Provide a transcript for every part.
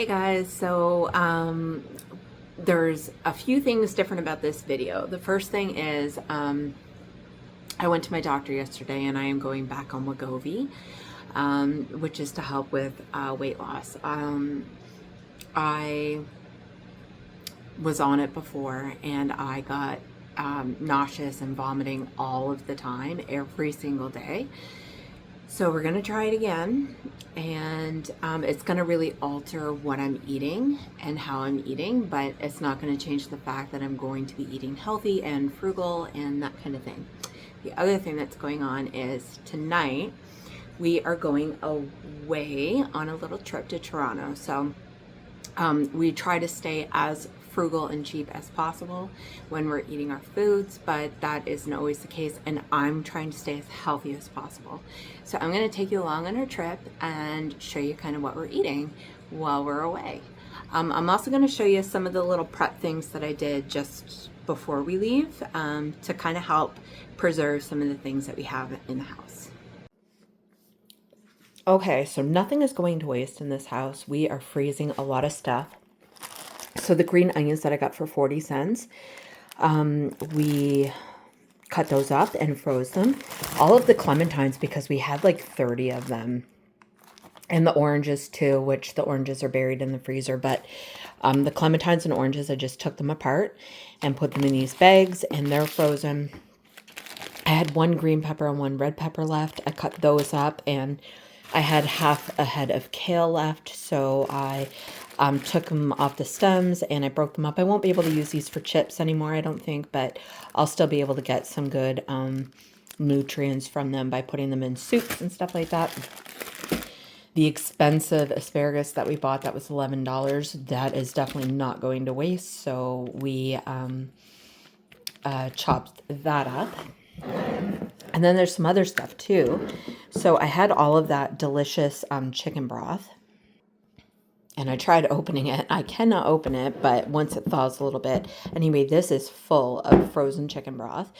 Hey guys, so there's a few things different about this video. The first thing is I went to my doctor yesterday and I am going back on Wegovy, which is to help with weight loss. I was on it before and I got nauseous and vomiting all of the time, every single day. So we're going to try it again, and it's going to really alter what I'm eating and how I'm eating, but it's not going to change the fact that I'm going to be eating healthy and frugal and that kind of thing. The other thing that's going on is tonight we are going away on a little trip to Toronto. So we try to stay as frugal and cheap as possible when we're eating our foods, but that isn't always the case, and I'm trying to stay as healthy as possible. So I'm going to take you along on our trip and show you kind of what we're eating while we're away. I'm also going to show you some of the little prep things that I did just before we leave to kind of help preserve some of the things that we have in the house. Okay, so nothing is going to waste in this house. We are freezing a lot of stuff. So the green onions that I got for 40 cents, we cut those up and froze them. All of the clementines, because we had like 30 of them. And the oranges too, which the oranges are buried in the freezer. But the clementines and oranges, I just took them apart and put them in these bags, and they're frozen. I had one green pepper and one red pepper left. I cut those up, and I had half a head of kale left, so I took them off the stems and I broke them up. I won't be able to use these for chips anymore, I don't think, but I'll still be able to get some good nutrients from them by putting them in soups and stuff like that. The expensive asparagus that we bought, that was $11, that is definitely not going to waste, so we chopped that up. And then there's some other stuff too. So I had all of that delicious chicken broth. And I tried opening it. I cannot open it, but once it thaws a little bit. Anyway, this is full of frozen chicken broth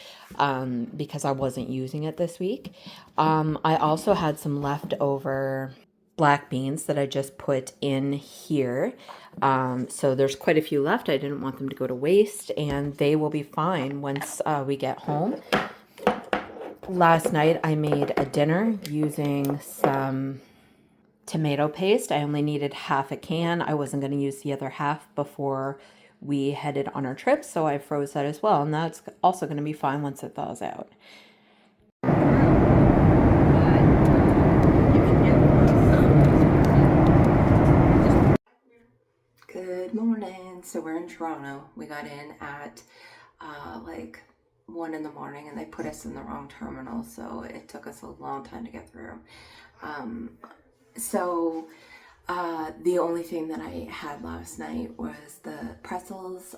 because I wasn't using it this week. I also had some leftover black beans that I just put in here. So there's quite a few left. I didn't want them to go to waste, and they will be fine once we get home. Last night I made a dinner using some tomato paste. I only needed half a can. I wasn't going to use the other half before we headed on our trip, so I froze that as well, and that's also going to be fine once it thaws out. Good morning. So we're in Toronto. We got in at like 1 in the morning, and they put us in the wrong terminal, so it took us a long time to get through. The only thing that I had last night was the pretzels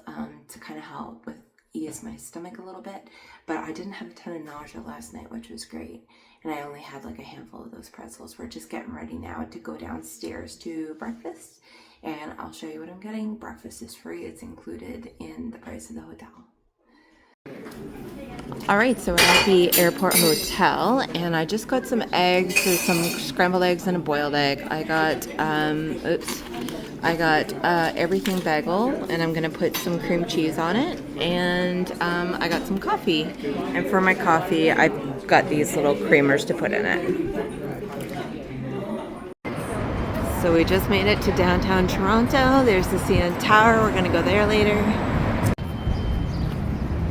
to kind of help with ease my stomach a little bit, but I didn't have a ton of nausea last night, which was great, and I only had like a handful of those pretzels. We're just getting ready now to go downstairs to breakfast, and I'll show you what I'm getting. Breakfast is free. It's included in the price of the hotel. All right, so we're at the airport hotel, and I just got some eggs. There's some scrambled eggs and a boiled egg. I got everything bagel, and I'm gonna put some cream cheese on it, and I got some coffee. And for my coffee, I've got these little creamers to put in it. So we just made it to downtown Toronto. There's the CN Tower. We're gonna go there later.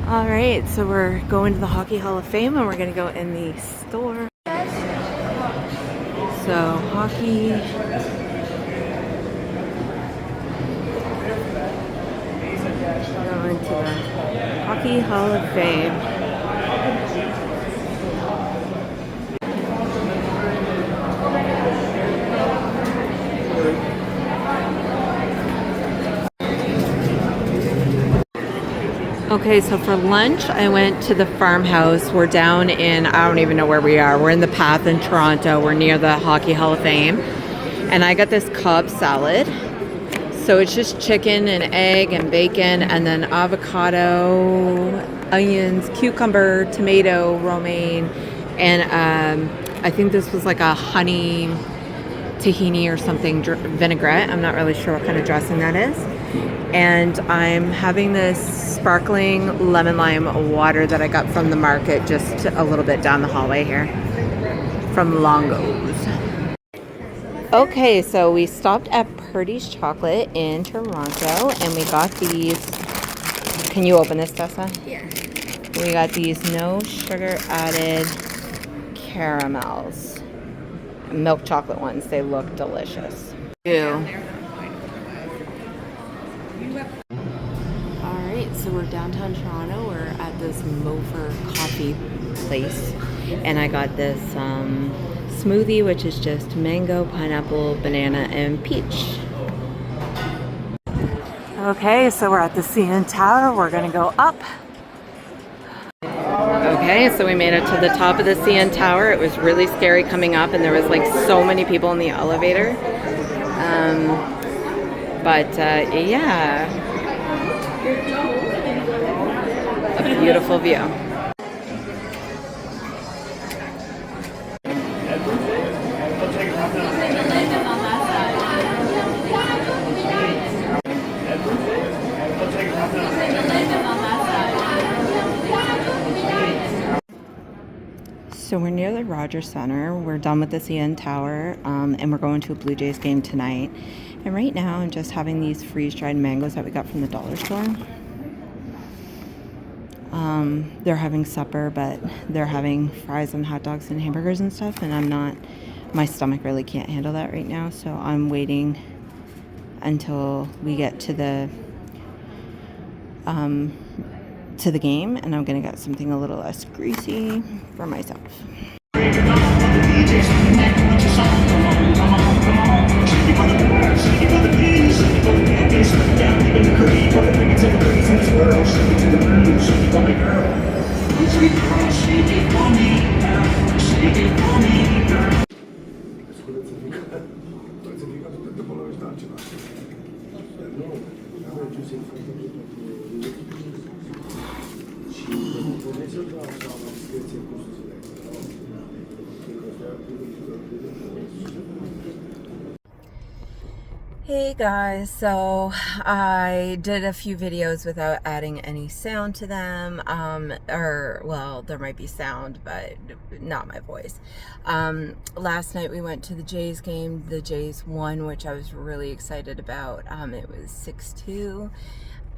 All right, so we're going to the Hockey Hall of Fame, and we're going to go in the store. So, hockey. Going to the Hockey Hall of Fame. Okay, so for lunch, I went to the farmhouse. We're down in, I don't even know where we are. We're in the Path in Toronto. We're near the Hockey Hall of Fame. And I got this Cobb salad. So it's just chicken and egg and bacon, and then avocado, onions, cucumber, tomato, romaine, and I think this was like a honey tahini or something vinaigrette. I'm not really sure what kind of dressing that is. And I'm having this sparkling lemon lime water that I got from the market just a little bit down the hallway here from Longo's. Okay, so we stopped at Purdy's Chocolate in Toronto and we got these. Can you open this, Tessa? Yeah. We got these no sugar added caramels. Milk chocolate ones. They look delicious. Ew. Alright, so we're downtown Toronto. We're at this Mofer coffee place. And I got this smoothie, which is just mango, pineapple, banana, and peach. Okay, so we're at the CN Tower. We're gonna go up. Okay, so we made it to the top of the CN Tower. It was really scary coming up, and there was like so many people in the elevator. Yeah, a beautiful view. So we're near the Rogers Center. We're done with the CN Tower, and we're going to a Blue Jays game tonight. And right now I'm just having these freeze-dried mangoes that we got from the dollar store. They're having supper, but they're having fries and hot dogs and hamburgers and stuff, and my stomach really can't handle that right now, so I'm waiting until we get to the game, and I'm gonna get something a little less greasy for myself. Hey guys, so I did a few videos without adding any sound to them, well, there might be sound, but not my voice. Last night we went to the Jays game. The Jays won, which I was really excited about. It was 6-2.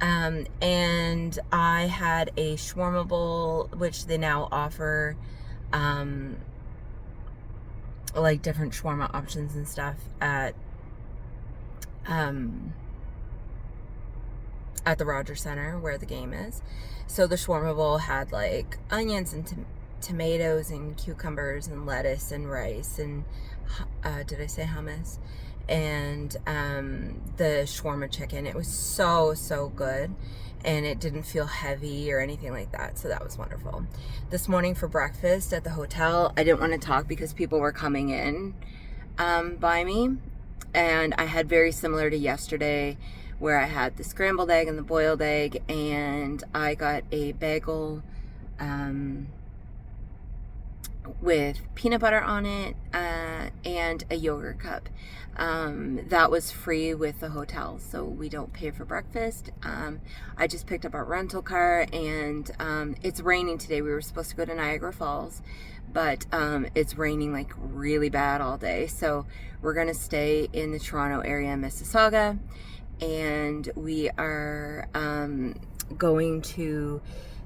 And I had a shawarma bowl, which they now offer, like different shawarma options and stuff at the Rogers Center where the game is. So the shawarma bowl had like onions and tomatoes and cucumbers and lettuce and rice and did I say hummus? And the shawarma chicken. It was so good, and it didn't feel heavy or anything like that, so that was wonderful. This morning for breakfast at the hotel, I didn't want to talk because people were coming in by me, and I had very similar to yesterday where I had the scrambled egg and the boiled egg, and I got a bagel with peanut butter on it and a yogurt cup. That was free with the hotel, so we don't pay for breakfast. I just picked up our rental car, and it's raining today. We were supposed to go to Niagara Falls, but it's raining like really bad all day, so we're gonna stay in the Toronto area in Mississauga, and we are going to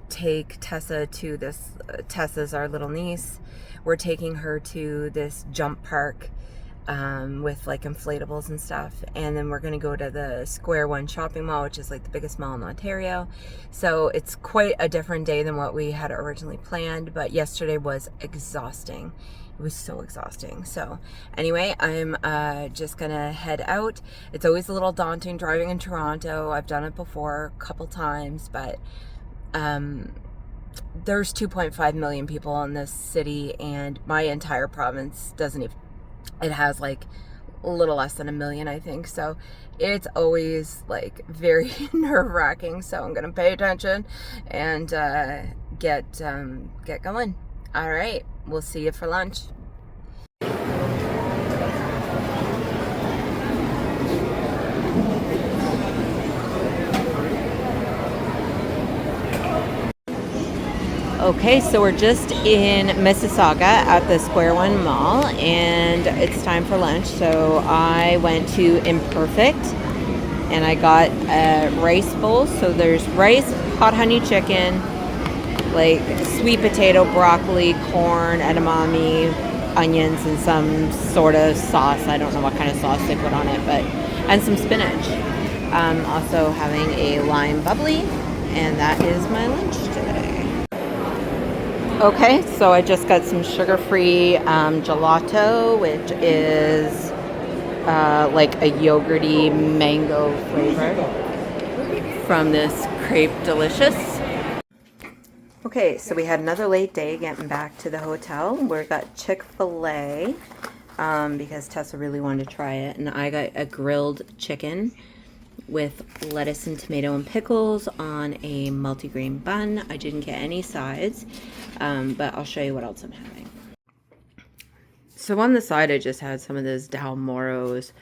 take Tessa to this. Tessa's our little niece. We're taking her to this jump park with like inflatables and stuff, and then we're going to go to the Square One shopping mall, which is like the biggest mall in Ontario. So it's quite a different day than what we had originally planned, but yesterday was exhausting. It was so exhausting. So anyway, I'm just gonna head out. It's always a little daunting driving in Toronto. I've done it before a couple times, but there's 2.5 million people in this city, and my entire province doesn't even, it has like a little less than 1 million, I think. So it's always like very nerve-wracking. So I'm gonna pay attention and get going. All right, we'll see you for lunch. Okay, so we're just in Mississauga at the Square One Mall, and it's time for lunch. So I went to Imperfect, and I got a rice bowl. So there's rice, hot honey chicken, like sweet potato, broccoli, corn, edamame, onions, and some sort of sauce. I don't know what kind of sauce they put on it, but and some spinach. Also having a lime bubbly, and that is my lunch today. Okay, so I just got some sugar-free gelato, which is like a yogurty mango flavor from this Crepe Delicious. Okay, so we had another late day getting back to the hotel. We got Chick-fil-A because Tessa really wanted to try it, and I got a grilled chicken with lettuce and tomato and pickles on a multigrain bun. I didn't get any sides, but I'll show you what else I'm having. So on the side, I just had some of this Del Moro's.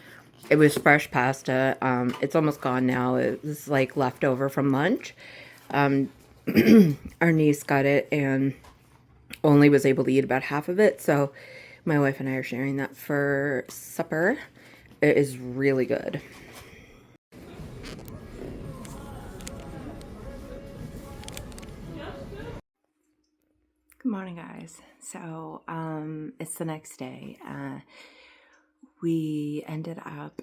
It was fresh pasta. It's almost gone now. It was like leftover from lunch. Our niece got it and only was able to eat about half of it. So my wife and I are sharing that for supper. It is really good. Good morning, guys. So it's the next day. We ended up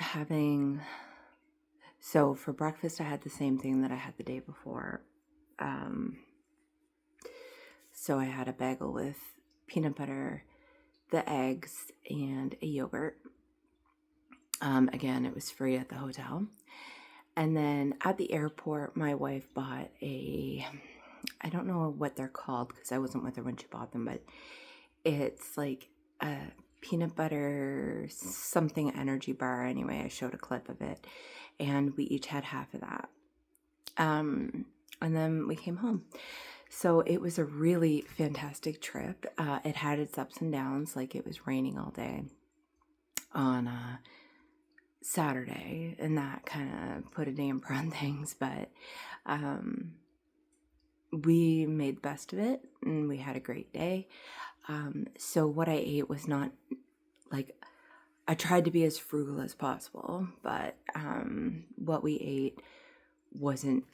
having, so for breakfast I had the same thing that I had the day before. So I had a bagel with peanut butter, the eggs, and a yogurt. Again, it was free at the hotel. And then at the airport, my wife bought I don't know what they're called because I wasn't with her when she bought them, but it's like a peanut butter something energy bar. Anyway, I showed a clip of it, and we each had half of that. And then we came home. So it was a really fantastic trip. It had its ups and downs, like it was raining all day on Saturday, and that kind of put a damper on things, but we made the best of it, and we had a great day. So what I ate was not, like, I tried to be as frugal as possible, but what we ate wasn't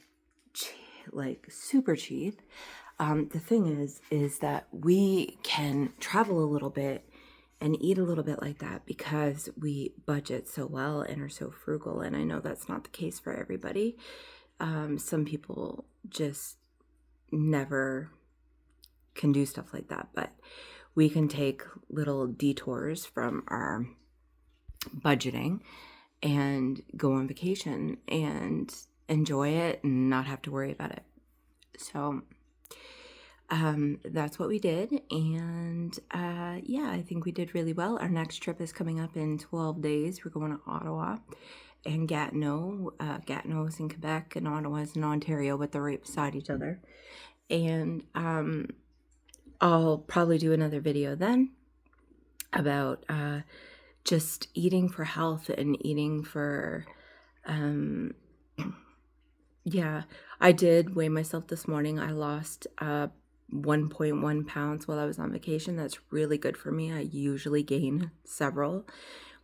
like super cheap. The thing is that we can travel a little bit and eat a little bit like that because we budget so well and are so frugal. And I know that's not the case for everybody. Some people just never can do stuff like that, but we can take little detours from our budgeting and go on vacation and enjoy it and not have to worry about it. So that's what we did, and yeah, I think we did really well. Our next trip is coming up in 12 days. We're going to Ottawa and Gatineau. Gatineau is in Quebec and Ottawa is in Ontario, but they're right beside each other. And I'll probably do another video then about just eating for health and eating for yeah, I did weigh myself this morning. I lost 1.1 pounds while I was on vacation. That's really good for me. I usually gain several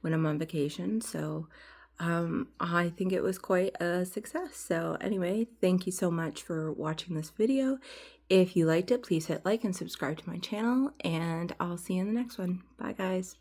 when I'm on vacation, so I think it was quite a success. So anyway, thank you so much for watching this video. If you liked it, please hit like and subscribe to my channel, and I'll see you in the next one. Bye, guys.